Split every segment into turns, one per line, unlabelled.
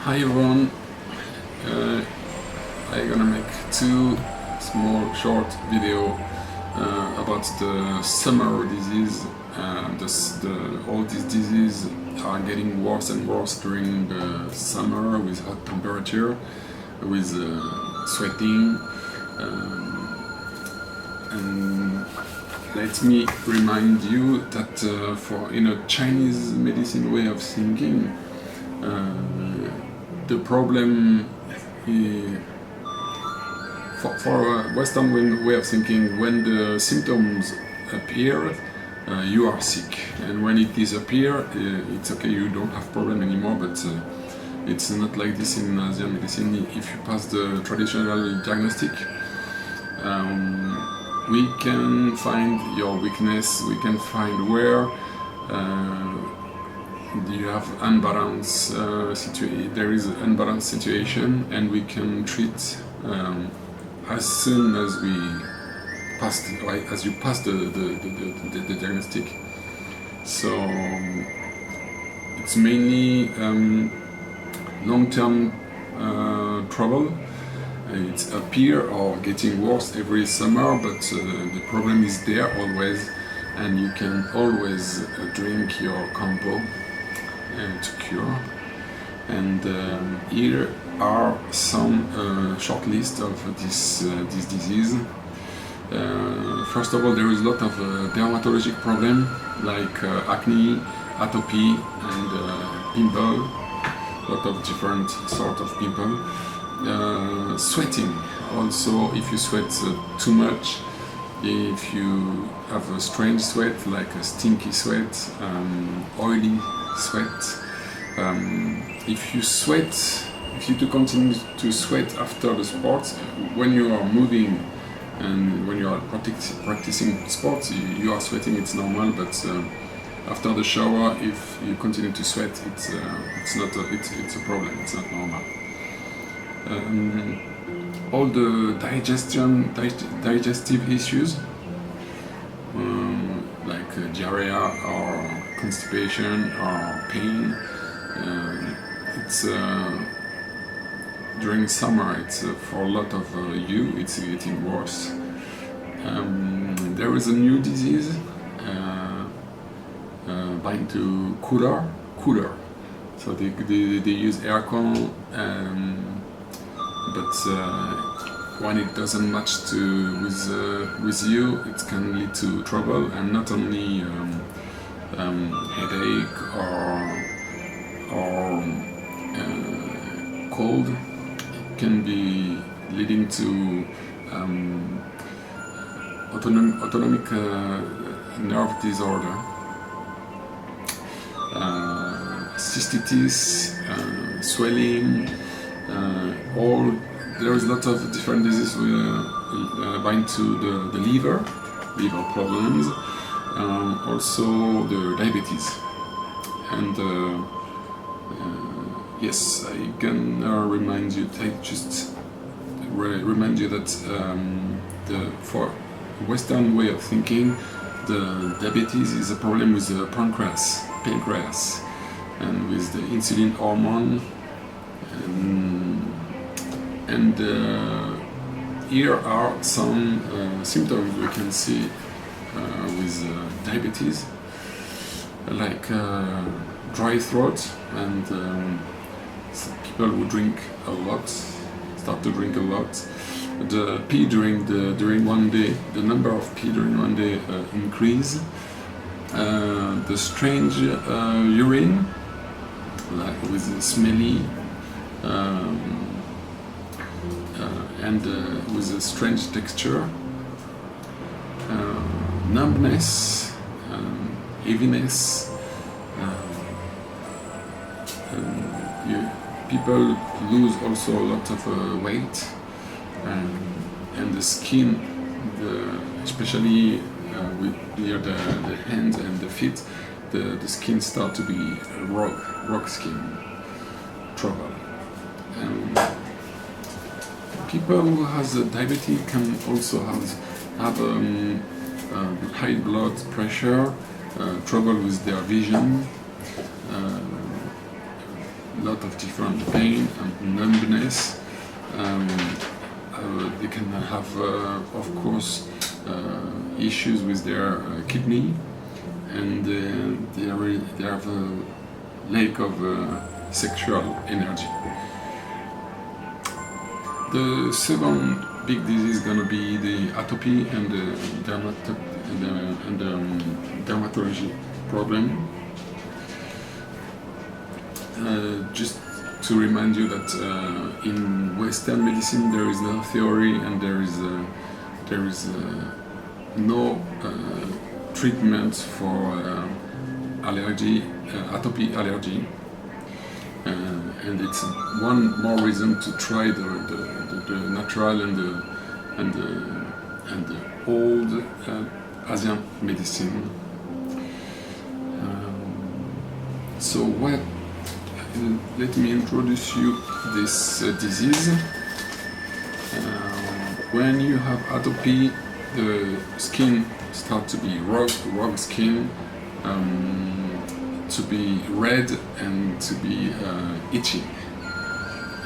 Hi everyone, I'm gonna make two small short video about the summer disease. All these diseases are getting worse and worse during the summer with hot temperature, with sweating, and let me remind you that in a Chinese medicine way of thinking, the problem for a Western way of thinking, when the symptoms appear, you are sick, and when it disappears, it's okay, you don't have problem anymore. But it's not like this in Asian medicine. If you pass the traditional diagnostic, we can find your weakness, we can find where you have unbalanced there is an unbalanced situation, and we can treat as soon as we pass you pass the diagnostic. So it's mainly long-term trouble. It's appear or getting worse every summer, but the problem is there always, and you can always drink your Kampo to cure. And here are some short list of this disease. First of all, there is a lot of dermatologic problem like acne, atopy, and pimple. A lot of different sort of pimple. Sweating also. If you sweat too much, if you have a strange sweat like a stinky sweat, oily sweat, if you do continue to sweat after the sport, when you are moving and when you are practicing sports, you are sweating, it's normal. But after the shower, if you continue to sweat, it's a problem, it's not normal. All the digestive issues, like diarrhea or constipation or pain, it's during summer. It's for a lot of it's getting worse. There is a new disease bind to cooler. So they use aircon. But when it doesn't match with you, it can lead to trouble, and not only headache or cold. It can be leading to autonomic nerve disorder, cystitis, swelling. There is a lot of different diseases bind to the liver problems, also the diabetes. And yes, I can remind you that for Western way of thinking, the diabetes is a problem with the pancreas, and with the insulin hormone. And here are some symptoms we can see with diabetes, like dry throat, and people who start to drink a lot. The pee during one day, the number of pee during one day increase. The strange urine, like with smelly. And with a strange texture, numbness, heaviness. People lose also a lot of weight, and the skin, especially near the hands and the feet, the skin start to be rock skin trouble. People who has diabetes can also have high blood pressure, trouble with their vision, lot of different pain and numbness. They can have, of course, issues with their kidney, and they have a lack of sexual energy. The second big disease is going to be the atopy and the dermatology problem. Just to remind you that in Western medicine there is no theory and there is no treatment for allergy, atopy allergy, and it's one more reason to try the natural and the old Asian medicine. So let me introduce you this disease. When you have atopy, the skin starts to be raw skin, to be red and to be itchy.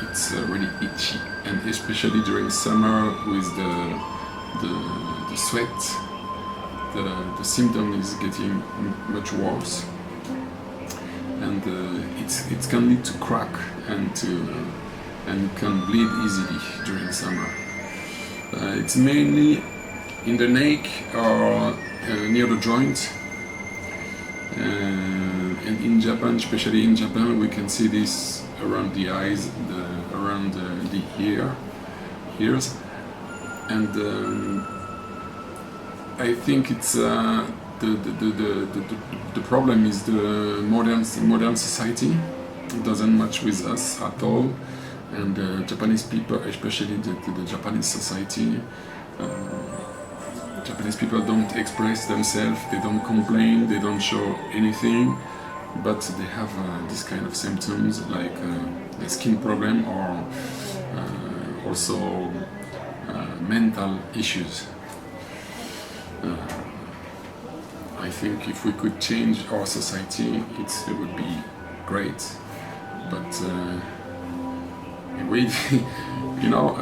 It's really itchy, and especially during summer with the sweat, the symptom is getting much worse, and it can lead to crack and can bleed easily during summer. It's mainly in the neck or near the joint. And in Japan, especially in Japan, we can see this around the eyes, around the ears, and I think it's the problem is the modern society. It doesn't match with us at all, and Japanese people, especially the Japanese society. Japanese people don't express themselves, they don't complain, they don't show anything, but they have this kind of symptoms like a skin problem or also mental issues. I think if we could change our society, it would be great, but we, you know,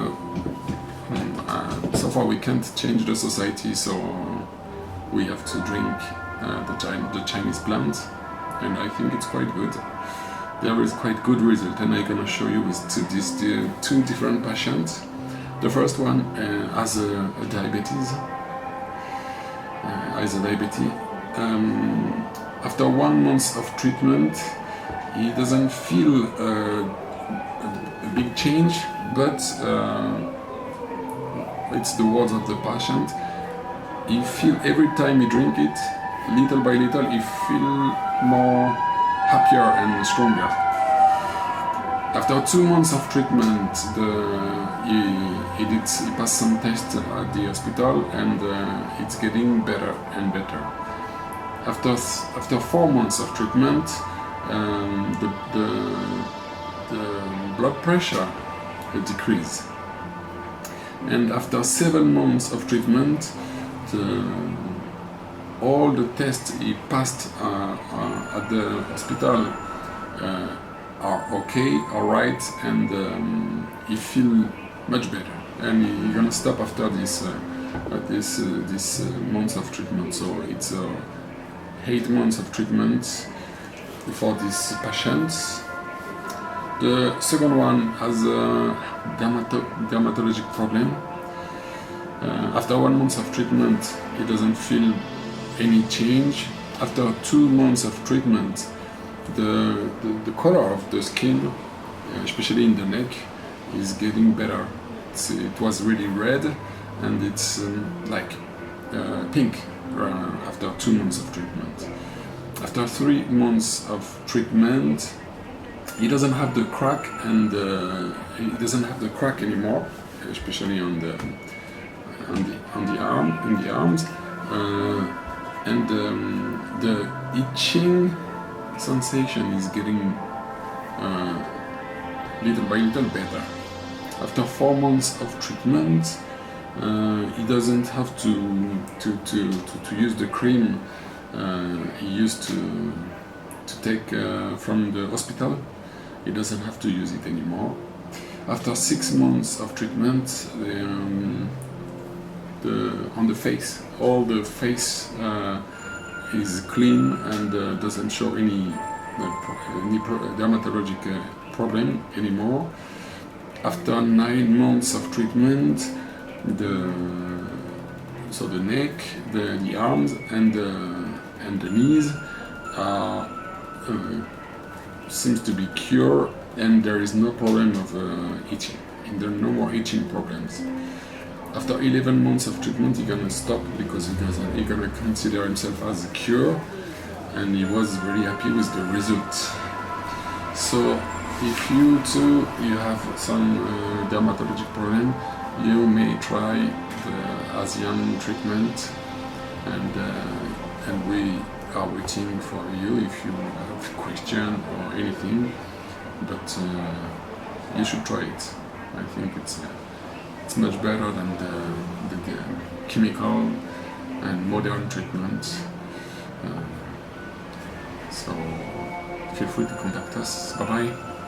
so far we can't change the society, so we have to drink the Chinese plant, and I think it's quite good. There is quite good result, and I'm gonna show you with these two different patients. The first one has a diabetes. After 1 month of treatment, he doesn't feel a big change, but it's the words of the patient. He feel every time he drink it, little by little, he feel more happier and stronger. After 2 months of treatment, he passed some tests at the hospital, and it's getting better and better. After 4 months of treatment, the blood pressure decreased. And after 7 months of treatment, all the tests he passed at the hospital are okay, alright, and he feel much better. And he's gonna stop after this months of treatment. So it's 8 months of treatment for this patient. The second one has a dermatologic problem. After 1 month of treatment, he doesn't feel any change. After 2 months of treatment, the color of the skin, especially in the neck, is getting better. It was really red, and it's like pink after 2 months of treatment. After 3 months of treatment, he doesn't have the crack, and he doesn't have the crack anymore, especially on the arms, and the itching sensation is getting little by little better. After 4 months of treatment, he doesn't have to use the cream he used to take from the hospital. he doesn't have to use it anymore. After 6 months of treatment, on the face, all the face is clean and doesn't show any dermatologic problem anymore. After 9 months of treatment, the neck, the arms, and the knees are seems to be cured, and there is no problem of itching. And there are no more itching problems. After 11 months of treatment, he's gonna stop because he's gonna consider himself as a cure, and he was very happy with the result. So if you too have some dermatologic problem, you may try the ASEAN treatment, and we are waiting for you if you have a question or anything. But you should try it. I think it's much better than the chemical and modern treatment. So feel free to contact us. Bye bye.